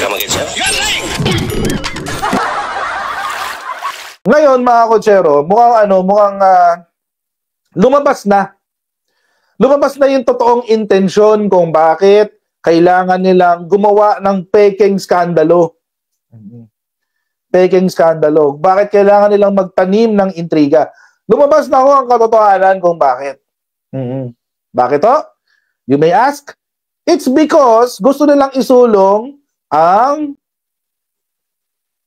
come again, sir? Ngayon, mga kotsero, mukhang lumabas na. Lumabas na yung totoong intensyon kung bakit kailangan nilang gumawa ng peking skandalo. Peking skandalo. Bakit kailangan nilang magtanim ng intriga? Lumabas na ho ang katotohanan kung bakit. Bakit ho? You may ask? It's because gusto nilang isulong ang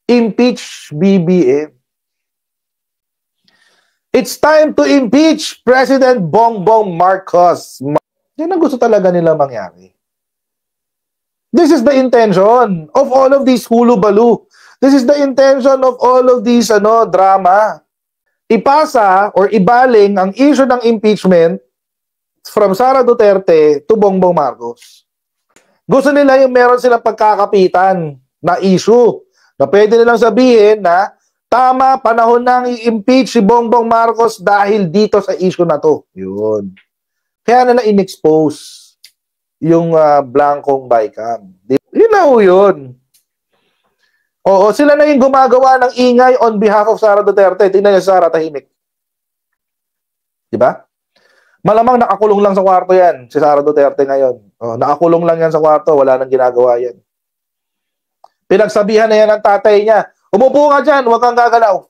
impeach BBM. It's time to impeach President Bongbong Marcos. Yan ang gusto talaga nila mangyari. This is the intention of all of these hulu-balu. This is the intention of all of these drama. Ipasa or ibaling ang issue ng impeachment from Sara Duterte to Bongbong Marcos. Gusto nila yung meron silang pagkakapitan na issue na pwede nilang sabihin na tama, panahon nang i-impeach si Bongbong Marcos dahil dito sa issue na to. Yun. Kaya nila in-expose yung blankong bycam. Yun na ho yun. Oo, sila na yung gumagawa ng ingay on behalf of Sara Duterte. Tingnan niyo si Sara, tahimik. Diba? Malamang nakakulong lang sa kwarto yan, si Sara Duterte ngayon. Oh, nakakulong lang yan sa kwarto, wala nang ginagawa yan. Pinagsabihan na yan ng tatay niya, umupo ka dyan, huwag kang gagalaw.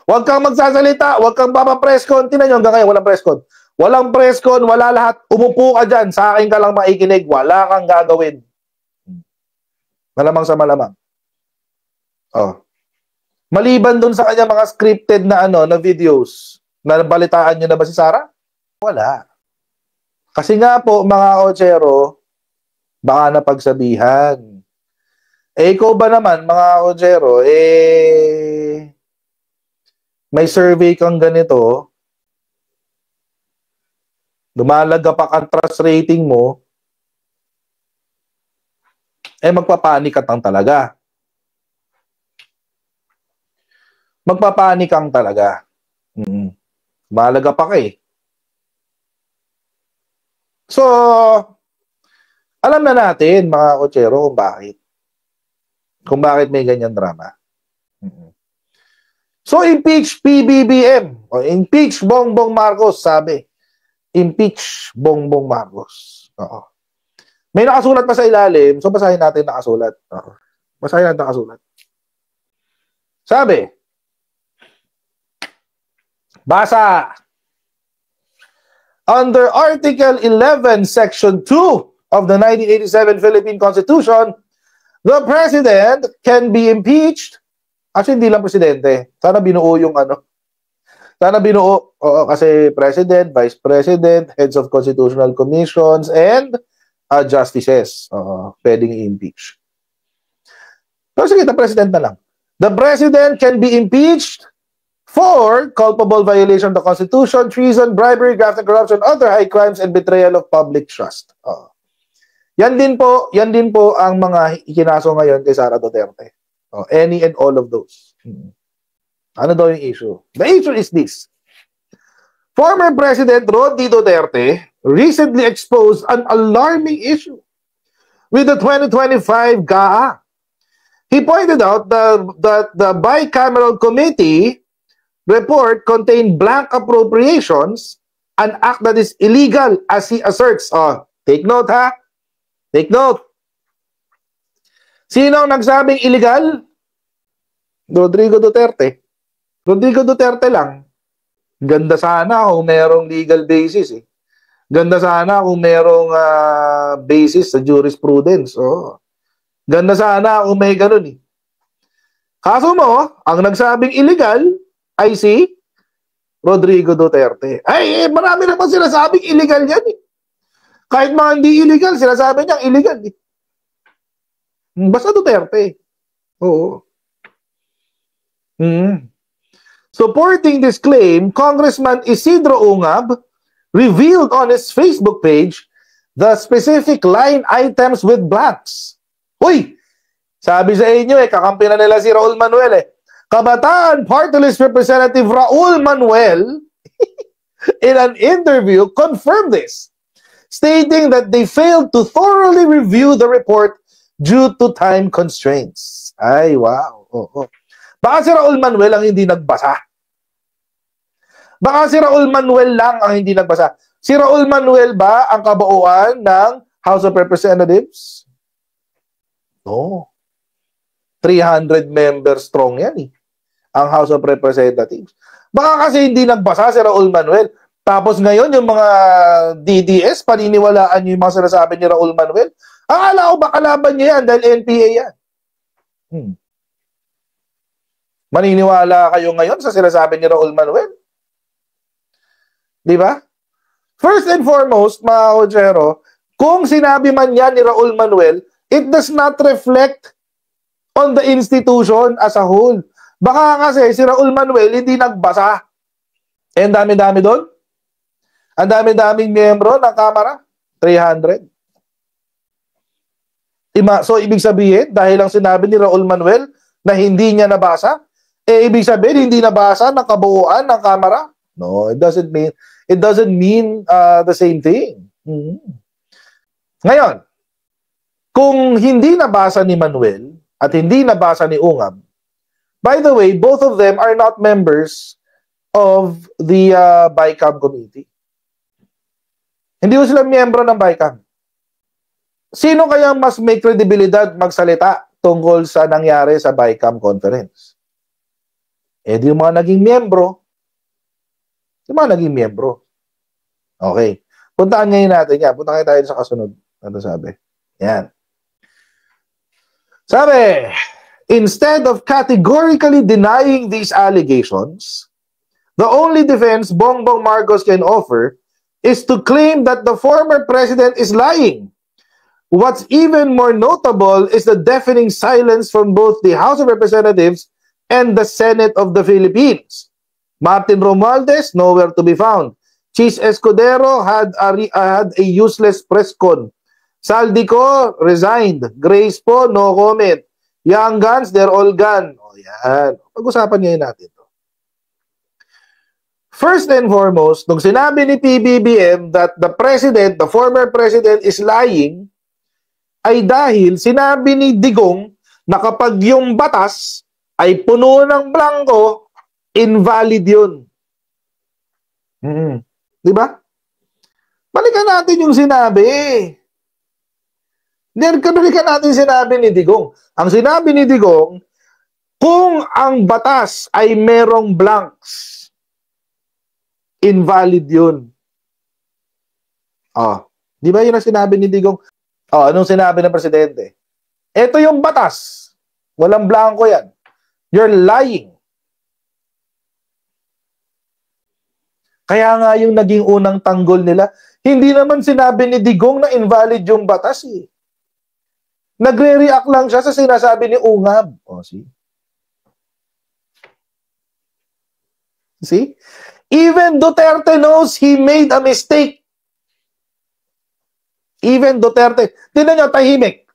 Huwag kang magsasalita, huwag kang papapreskon. Tingnan niyo hanggang ngayon, walang preskon. Walang preskon, wala lahat. Umupo ka dyan, sa akin ka lang maikinig, wala kang gagawin. Malamang sa malamang. Oh. Maliban dun sa kanya mga scripted na na videos, nabalitaan niyo na ba si Sara? Wala. Kasi nga po, mga kotsero, baka napagsabihan. Ikaw ba naman, mga kotsero, may survey kang ganito, lumalagap ang trust rating mo, magpapanik ka lang talaga. Magpapanik kang talaga. Malaga pa ka eh. So, alam na natin, mga kotsero, kung bakit. Kung bakit may ganyan drama. So, impeach PBBM. O impeach Bongbong Marcos, sabi. Impeach Bongbong Marcos. Oo. May nakasulat pa sa ilalim, so basahin natin nakasulat. Basahin natin nakasulat. Sabi, basa, under Article 11, Section 2 of the 1987 Philippine Constitution, the President can be impeached. Actually, hindi lang Presidente. Sana binuo yung Sana binuo. Oo, kasi President, Vice President, Heads of Constitutional Commissions, and justices, pwedeng i-impeach. Pero sige, the president na lang. The president can be impeached for culpable violation of the Constitution, treason, bribery, graft and corruption, other high crimes, and betrayal of public trust. Yan din po ang mga ikinaso ngayon kay Sara Duterte. Any and all of those. Ano daw yung issue? The issue is this. Former President Rodney Duterte recently exposed an alarming issue with the 2025 GAA. He pointed out that the bicameral committee report contained blank appropriations, an act that is illegal, as he asserts. Take note, ha? Take note. Sino ang nagsabing illegal? Rodrigo Duterte. Rodrigo Duterte lang. Ganda sana kung merong legal basis eh. Ganda sana kung merong basis sa jurisprudence. Ganda sana kung may ganun eh. Kaso mo, ang nagsabing illegal ay si Rodrigo Duterte. Marami naman sinasabing illegal yan eh. Kahit mga hindi illegal, sinasabi niya illegal eh. Basta Duterte. Oo. Supporting this claim, Congressman Isidro Ungab revealed on his Facebook page the specific line items with blanks. Uy! Sabi sa inyo kakampi na nila si Raul Manuel Kabataan Party List Representative Raul Manuel in an interview confirmed this, stating that they failed to thoroughly review the report due to time constraints. Ay, wow. Baka si Raul Manuel ang hindi nagbasa. Baka si Raul Manuel lang ang hindi nagbasa. Si Raul Manuel ba ang kabuuan ng House of Representatives? No. 300 members strong yan ang House of Representatives. Baka kasi hindi nagbasa si Raul Manuel. Tapos ngayon, yung mga DDS, paniniwalaan nyo yung mga sinasabi ni Raul Manuel. Akala ko ba kalaban niya yan dahil NPA yan? Maniniwala kayo ngayon sa sinasabi ni Raul Manuel? Di ba? First and foremost, mga Ojero, kung sinabi man yan ni Raul Manuel, it does not reflect on the institution as a whole. Baka kasi si Raul Manuel hindi nagbasa. Eh, ang dami-dami doon. Ang dami-daming miyembro ng Kamara. 300. So, ibig sabihin, dahil lang sinabi ni Raul Manuel na hindi niya nabasa, ibig sabihin, hindi nabasa ng kabuuan ng Kamara? No, it doesn't mean the same thing. Ngayon, kung hindi nabasa ni Manuel at hindi nabasa ni Ungab, by the way, both of them are not members of the BICAM committee. Hindi ko sila miyembro ng BICAM. Sino kaya mas may kredibilidad magsalita tungkol sa nangyari sa BICAM conference? Di yung mga naging miyembro. Yung mga naging miyembro. Okay. Puntaan ngayon natin yan. Punta kayo tayo sa kasunod. Ano sabi? Yan. Sabi, instead of categorically denying these allegations, the only defense Bongbong Marcos can offer is to claim that the former president is lying. What's even more notable is the deafening silence from both the House of Representatives and the Senate of the Philippines. Martin Romualdez, nowhere to be found. Chis Escudero had a useless press con. Saldico resigned. Grace po, no comment. Young guns, they're all gone. O yan. Pag-usapan ngayon natin to. First and foremost, nung sinabi ni PBBM that the president, the former president is lying, ay dahil sinabi ni Digong na kapag yung batas ay puno ng blanco, invalid yun. Di ba? Balikan natin yung sinabi. Balikan natin yung sinabi ni Digong. Ang sinabi ni Digong, kung ang batas ay merong blanks, invalid yun. Di ba yun ang sinabi ni Digong? Anong sinabi ng presidente? Ito yung batas. Walang blanco yan. You're lying. Kaya nga yung naging unang tanggol nila, hindi naman sinabi ni Digong na invalid yung batas eh. Nagre-react lang siya sa sinasabi ni Ungab. See? Even Duterte knows he made a mistake. Even Duterte. Tingnan nyo, tahimik.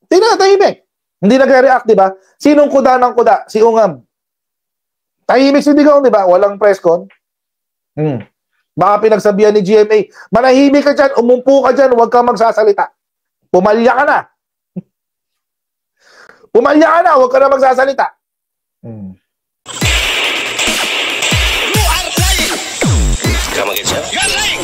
Tahimik. Hindi nagre-react, di ba? Sinong kuda ng kuda? Si Ungab. Tahimik si Digong, di ba? Walang press con. Baka pinagsabihan ni GMA, manahimik ka dyan, umumpo ka dyan, huwag ka magsasalita. Pumalya ka na. Pumalya ka na, huwag ka na magsasalita. Come again, sir? You're lying!